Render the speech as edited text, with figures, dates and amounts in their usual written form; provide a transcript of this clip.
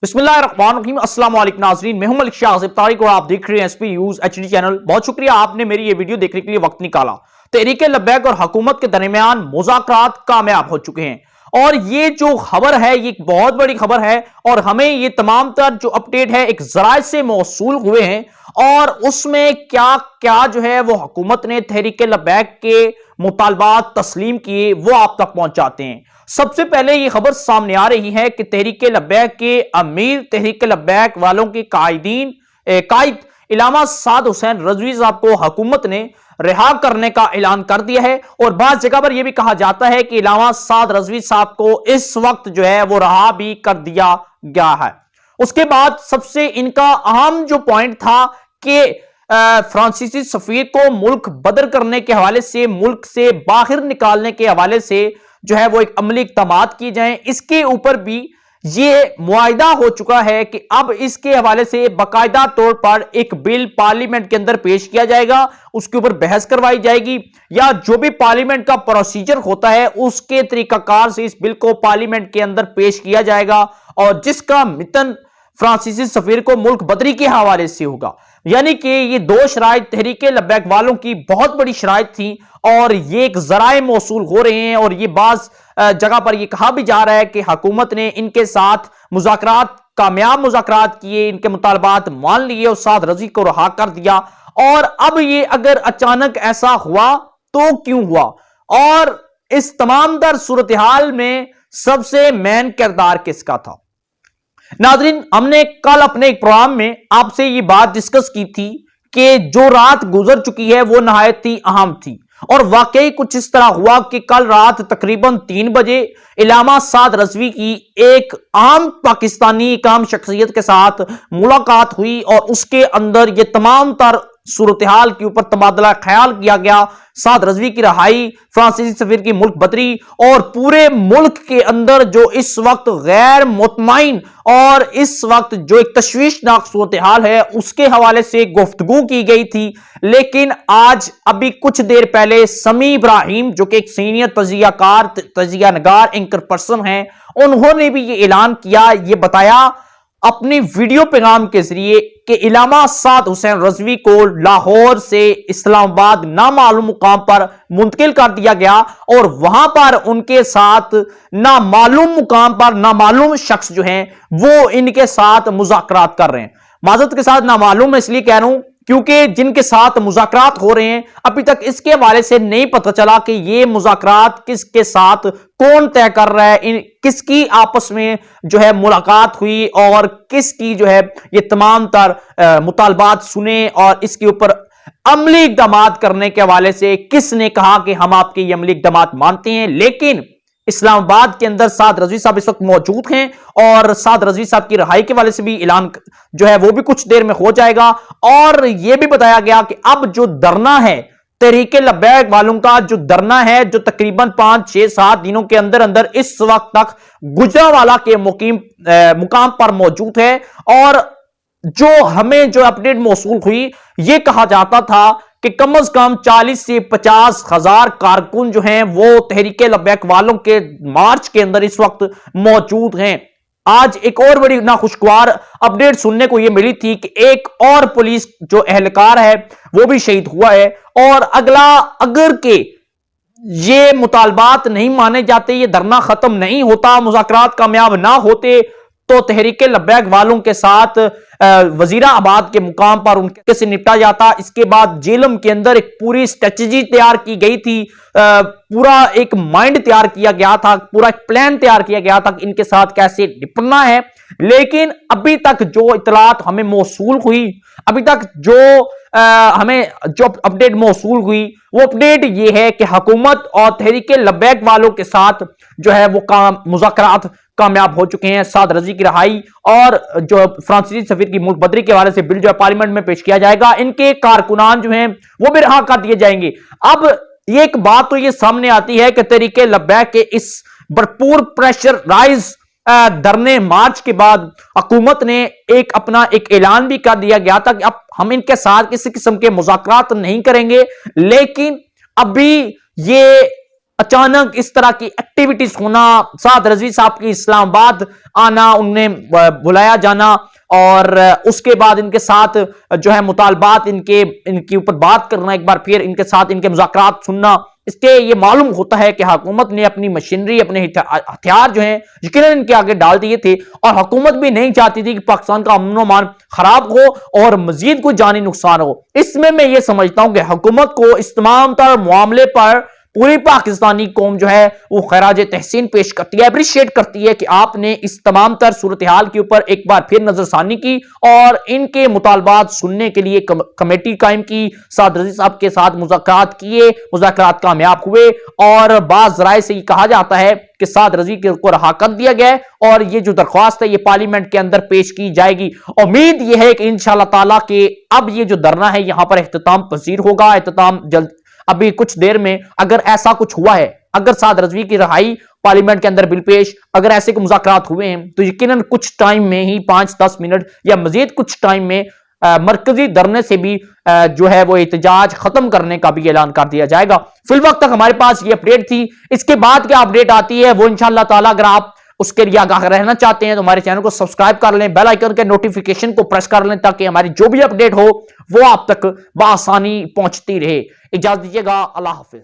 बिस्मिल्लाहिर्रहमानिर्रहीम अस्सलाम वालेकुम नाज़रीन, मैं हूं मलिक शाह तारिक और आप देख रहे हैं एसपी न्यूज़ एचडी चैनल। बहुत शुक्रिया आपने मेरी ये वीडियो देखने के लिए वक्त निकाला। तहरीक लब्बैक और हुकूमत के दरमियान मुज़ाकरात कामयाब हो चुके हैं और ये जो खबर है ये एक बहुत बड़ी खबर है और हमें ये तमाम तर जो अपडेट है एक ज़राए से मौसूल हुए हैं और उसमें क्या क्या जो है वो हुकूमत ने तहरीक लब्बैक के मुतालबात तस्लीम किए वो आप तक पहुंचाते हैं। सबसे पहले ये खबर सामने आ रही है कि तहरीक लब्बैक के अमीर तहरीक लब्बैक वालों के कायद इलामा साद हुसैन रजवी साहब को हुकूमत ने रिहा करने का ऐलान कर दिया है और बाज़ जगह पर यह भी कहा जाता है कि इलामा साद रजवी साहब को इस वक्त जो है वो रिहा भी कर दिया गया है। उसके बाद सबसे इनका अहम जो पॉइंट था कि फ्रांसीसी सफीर को मुल्क बदर करने के हवाले से, मुल्क से बाहर निकालने के हवाले से जो है वो एक अमली इक़दामात किए जाएं। इसके ऊपर भी ये मुआहिदा हो चुका है कि अब इसके हवाले से बाकायदा तौर पर एक बिल पार्लियामेंट के अंदर पेश किया जाएगा, उसके ऊपर बहस करवाई जाएगी या जो भी पार्लियामेंट का प्रोसीजर होता है उसके तरीकाकार से इस बिल को पार्लियामेंट के अंदर पेश किया जाएगा और जिसका मितन फ्रांसीसी सफीर को मुल्क बदरी के हवाले से होगा। यानी कि ये दो शराइत तहरीक लब्बैक वालों की बहुत बड़ी शराइत थी और ये एक जराए मौसूल हो रहे हैं और ये बाज जगह पर ये कहा भी जा रहा है कि हुकूमत ने इनके साथ कामयाब मुज़ाकरात किए, इनके मुतालबात मान लिए और साद रजी को रिहा कर दिया। और अब ये अगर अचानक ऐसा हुआ तो क्यों हुआ और इस तमाम दर सूरत हाल में सबसे मेन किरदार किसका था? नाज़रीन, हमने कल अपने एक प्रोग्राम में आपसे ये बात डिस्कस की थी कि जो रात गुजर चुकी है वो नहायत ही अहम थी और वाकई कुछ इस तरह हुआ कि कल रात तकरीबन 3 बजे इलामा साद रजवी की एक आम पाकिस्तानी काम शख्सियत के साथ मुलाकात हुई और उसके अंदर ये तमाम तर सूरत हाल के ऊपर तबादला ख्याल किया गया। साद रजवी की रहाई, फ्रांसीसी सफीर की मुल्क बदरी और पूरे मुल्क के अंदर जो इस वक्त गैर मुतमईन और इस वक्त जो एक तशवीशनाक सूरत हाल है उसके हवाले से गुफ्तगू की गई थी। लेकिन आज अभी कुछ देर पहले समी इब्राहिम जो कि एक सीनियर तजियाकार तजिया नगार एंकर पर्सन है, उन्होंने भी ये ऐलान किया, ये बताया अपनी वीडियो पैगाम के जरिए कि इलामा साद हुसैन रजवी को लाहौर से इस्लामाबाद नामालूम मुकाम पर मुंतकिल कर दिया गया और वहां पर उनके साथ नामालूम मुकाम पर नामालूम शख्स जो हैं वो इनके साथ मुज़ाकरात कर रहे हैं। माजरत के साथ नामालूम मैं इसलिए कह रहा हूं क्योंकि जिनके साथ मुज़ाकरात हो रहे हैं अभी तक इसके हवाले से नहीं पता चला कि ये मुज़ाकरात किसके साथ कौन तय कर रहा है, किसकी आपस में जो है मुलाकात हुई और किसकी जो है ये तमाम तर मुतालबात सुने और इसके ऊपर अमली इक़दामात करने के हवाले से किसने कहा कि हम आपके ये अमली इक़दामात मानते हैं। लेकिन इस्लामाबाद के अंदर साद रजवी साहब इस वक्त मौजूद हैं और साद रजवी साहब की रिहाई के वाले से भी ऐलान जो है वो भी कुछ देर में हो जाएगा और यह भी बताया गया कि अब जो धरना है तहरीक लब्बैक वालों का, जो धरना है जो तकरीबन 5, 6, 7 दिनों के अंदर अंदर इस वक्त तक गुजरांवाला के मुकाम पर मौजूद है और जो हमें जो अपडेट मौसूल हुई यह कहा जाता था कि कम से कम 40 से 50 हजार कारकुन जो हैं वो तहरीक लब्बैक वालों के मार्च के अंदर इस वक्त मौजूद हैं। आज एक और बड़ी नाखुशगवार अपडेट सुनने को यह मिली थी कि एक और पुलिस जो एहलकार है वो भी शहीद हुआ है और अगर के ये मुतालबात नहीं माने जाते, ये धरना खत्म नहीं होता, मुज़ाकरात कामयाब ना होते तो तहरीक लब्बैक वालों के साथ वजीराबाद के मुकाम पर उनके से निपटा जाता। इसके बाद जेलम के अंदर एक पूरी स्ट्रेटजी तैयार की गई थी, पूरा एक माइंड तैयार किया गया था, पूरा एक प्लान तैयार किया गया था कि इनके साथ कैसे निपटना है। लेकिन अभी तक जो इतलात हमें मौसूल हुई, अभी तक हमें जो अपडेट मौसूल हुई वो अपडेट ये है कि हुकूमत और तहरीक लब्बैक वालों के साथ जो है वो मुज़ाकरात कामयाब हो चुके हैं। साद रजी की रिहाई और जो फ्रांसीसी सफीर की मुल्क बदरी के हवाले से बिल जो है पार्लियामेंट में पेश किया जाएगा, इनके कारकुनान जो हैं वो भी रिहा कर दिए जाएंगे। अब एक बात तो ये सामने आती है कि तहरीक लब्बैक के इस भरपूर प्रेशर राइज धरने मार्च के बाद हुकूमत ने अपना एक ऐलान भी कर दिया गया था कि अब हम इनके साथ किसी किस्म के मुज़ाकरात नहीं करेंगे। लेकिन अभी ये अचानक इस तरह की एक्टिविटीज होना, साद रजवी साहब की इस्लामाबाद आना, उन्हें बुलाया जाना और उसके बाद इनके साथ जो है मुतालबात इनके ऊपर बात करना, एक बार फिर इनके साथ इनके मुज़ाकरात सुनना, इसके ये मालूम होता है कि हुकूमत ने अपनी मशीनरी, अपने हथियार जो हैं यकीनन इनके आगे डाल दिए थे और हुकूमत भी नहीं चाहती थी कि पाकिस्तान का अमन मान खराब हो और मजीद कोई जानी नुकसान हो। इसमें मैं ये समझता हूं कि हुकूमत को इस तमाम तर मामले पर पूरी पाकिस्तानी कौम जो है वो खैराज तहसीन पेश करती है, अप्रिशिएट करती है कि आपने इस तमाम तर सूरत हाल के ऊपर एक बार फिर नजरसानी की और इनके मुतालबात सुनने के लिए कमेटी कायम की, साद रज़ी साहब के साथ मुज़ाकरात किए, मुज़ाकरात कामयाब हुए और बाज़ राय से ये कहा जाता है कि साद रज़वी को रहा कर दिया गया और ये जो दरख्वास्त है ये पार्लियामेंट के अंदर पेश की जाएगी। उम्मीद ये है कि इंशाअल्लाह ताला के अब ये जो धरना है यहां पर इख्तिताम पजीर होगा, इख्तिताम जल्द अभी कुछ देर में। अगर ऐसा कुछ हुआ है, अगर साद रज़वी की रहाई पार्लियामेंट के अंदर बिल पेश, अगर ऐसे को मुज़ाकरात हुए हैं तो यकीनन कुछ टाइम में ही 5-10 मिनट या मजीद कुछ टाइम में मरकजी धरने से भी जो है वो एहतजाज खत्म करने का भी ऐलान कर दिया जाएगा। फिल वक्त तक हमारे पास ये अपडेट थी। इसके बाद क्या अपडेट आती है वो इंशाअल्लाह ताला अगर आप उसके लिए आगाह रहना चाहते हैं तो हमारे चैनल को सब्सक्राइब कर लें, बेल आइकन के नोटिफिकेशन को प्रेस कर लें ताकि हमारी जो भी अपडेट हो वो आप तक बआसानी पहुंचती रहे। इजाजत दीजिएगा, अल्लाह हाफिज।